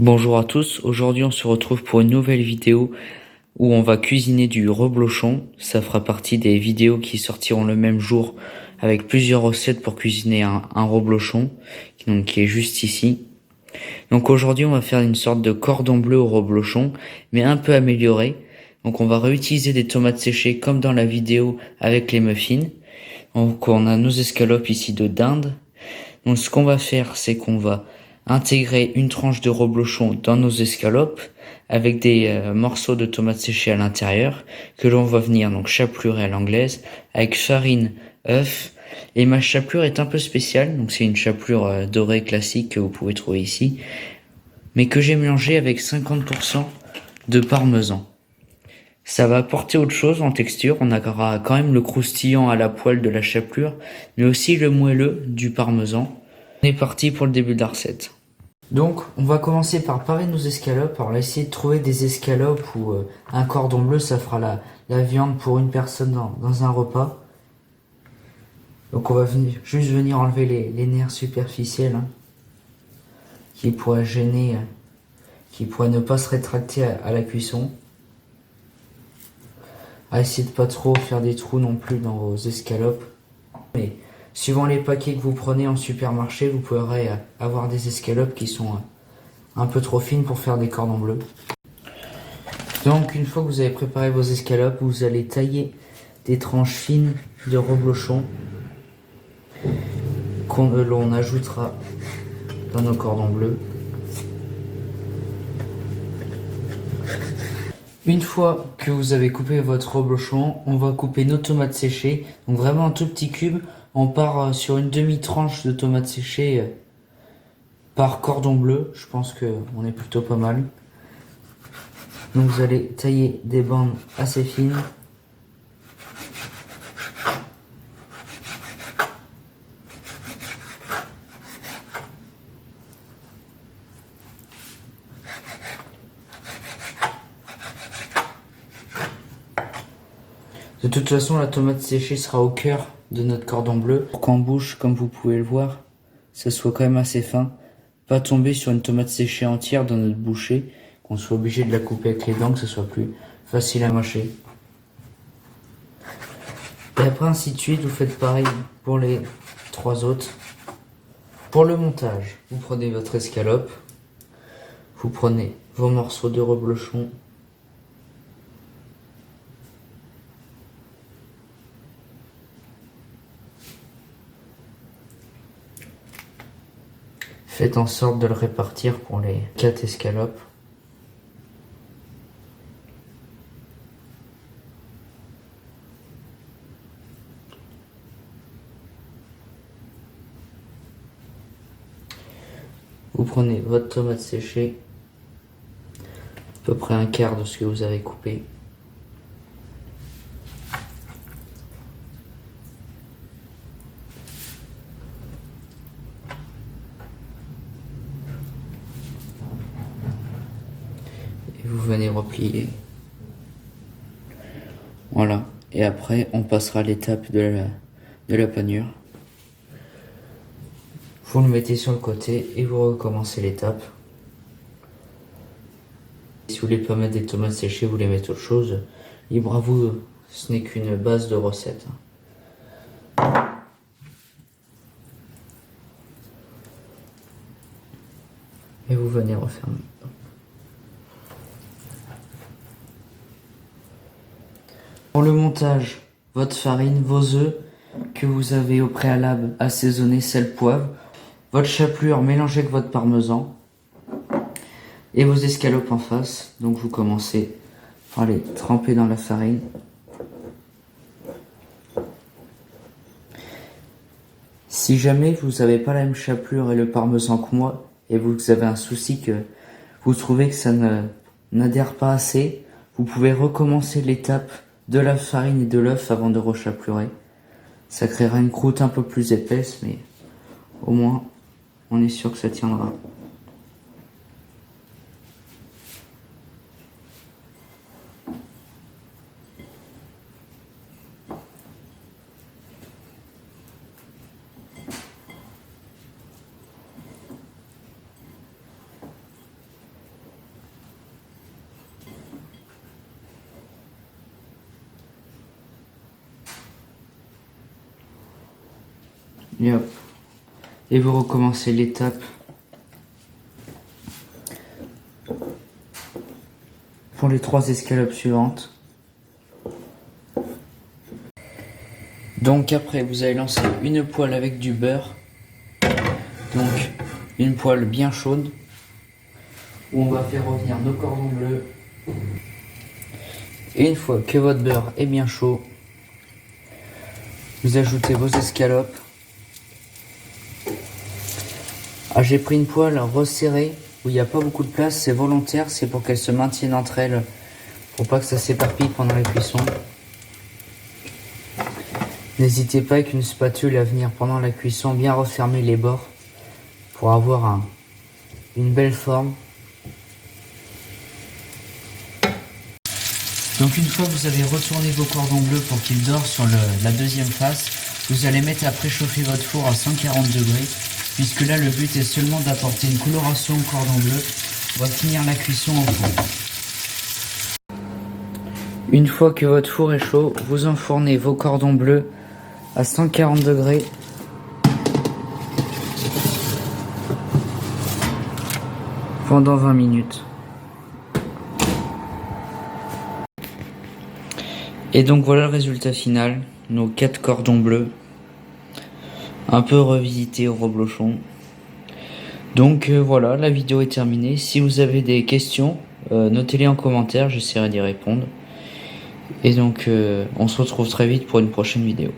Bonjour à tous, aujourd'hui on se retrouve pour une nouvelle vidéo où on va cuisiner du reblochon. Ça fera partie des vidéos qui sortiront le même jour avec plusieurs recettes pour cuisiner un reblochon, qui est juste ici. Donc aujourd'hui on va faire une sorte de cordon bleu au reblochon, mais un peu amélioré. Donc on va réutiliser des tomates séchées comme dans la vidéo avec les muffins. Donc on a nos escalopes ici de dinde. Donc ce qu'on va faire, c'est qu'on va intégrer une tranche de reblochon dans nos escalopes avec des morceaux de tomates séchées à l'intérieur que l'on va venir donc chapelure à l'anglaise avec farine, œuf. Et ma chapelure est un peu spéciale, donc c'est une chapelure dorée classique que vous pouvez trouver ici, mais que j'ai mélangée avec 50% de parmesan. Ça va apporter autre chose en texture, on aura quand même le croustillant à la poêle de la chapelure, mais aussi le moelleux du parmesan. On est parti pour le début de la recette. Donc, on va commencer par parer nos escalopes. Alors, on va essayer de trouver des escalopes ou un cordon bleu, ça fera la viande pour une personne dans un repas. Donc, on va juste venir enlever les nerfs superficiels qui pourraient gêner, qui pourraient ne pas se rétracter à la cuisson. À essayer de pas trop faire des trous non plus dans vos escalopes. Mais suivant les paquets que vous prenez en supermarché, vous pourrez avoir des escalopes qui sont un peu trop fines pour faire des cordons bleus. Donc une fois que vous avez préparé vos escalopes, vous allez tailler des tranches fines de reblochon l'on ajoutera dans nos cordons bleus. Une fois que vous avez coupé votre reblochon, on va couper nos tomates séchées. Donc vraiment un tout petit cube. On part sur une demi-tranche de tomates séchées par cordon bleu. Je pense qu'on est plutôt pas mal. Donc vous allez tailler des bandes assez fines. De toute façon, la tomate séchée sera au cœur de notre cordon bleu. Pour qu'en bouche, comme vous pouvez le voir, ça soit quand même assez fin. Pas tomber sur une tomate séchée entière dans notre bouchée, qu'on soit obligé de la couper avec les dents, que ce soit plus facile à mâcher. Et après, ainsi de suite, vous faites pareil pour les trois autres. Pour le montage, vous prenez votre escalope, vous prenez vos morceaux de reblochon, faites en sorte de le répartir pour les 4 escalopes. Vous prenez votre tomate séchée, à peu près un quart de ce que vous avez coupé. Et vous venez replier. Voilà. Et après, on passera à l'étape de la panure. Vous le mettez sur le côté et vous recommencez l'étape. Si vous voulez pas mettre des tomates séchées, vous voulez mettre autre chose, libre à vous, ce n'est qu'une base de recette. Et vous venez refermer. Pour le montage, votre farine, vos œufs que vous avez au préalable assaisonnés, sel, poivre, votre chapelure mélangée avec votre parmesan et vos escalopes en face. Donc vous commencez par les tremper dans la farine. Si jamais vous n'avez pas la même chapelure et le parmesan que moi, et vous avez un souci que vous trouvez que ça n'adhère pas assez, vous pouvez recommencer l'étape de la farine et de l'œuf avant de rechaplurer. Ça créera une croûte un peu plus épaisse, mais au moins on est sûr que ça tiendra. Et hop. Et vous recommencez l'étape pour les 3 escalopes suivantes. Donc après, vous allez lancer une poêle avec du beurre. Donc une poêle bien chaude où on va faire revenir nos cordons bleus. Et une fois que votre beurre est bien chaud, vous ajoutez vos escalopes. Ah, j'ai pris une poêle resserrée où il n'y a pas beaucoup de place, c'est volontaire, c'est pour qu'elles se maintiennent entre elles, pour pas que ça s'éparpille pendant la cuisson. N'hésitez pas avec une spatule à venir pendant la cuisson bien refermer les bords pour avoir une belle forme. Donc une fois que vous avez retourné vos cordons bleus pour qu'ils dorent sur la deuxième face, vous allez mettre à préchauffer votre four à 140 degrés, puisque là le but est seulement d'apporter une coloration au cordon bleu. On va finir la cuisson au four. Une fois que votre four est chaud, vous enfournez vos cordons bleus à 140 degrés. Pendant 20 minutes. Et donc voilà le résultat final, nos 4 cordons bleus, un peu revisités au reblochon. Donc voilà, la vidéo est terminée. Si vous avez des questions, notez-les en commentaire, j'essaierai d'y répondre. Et donc on se retrouve très vite pour une prochaine vidéo.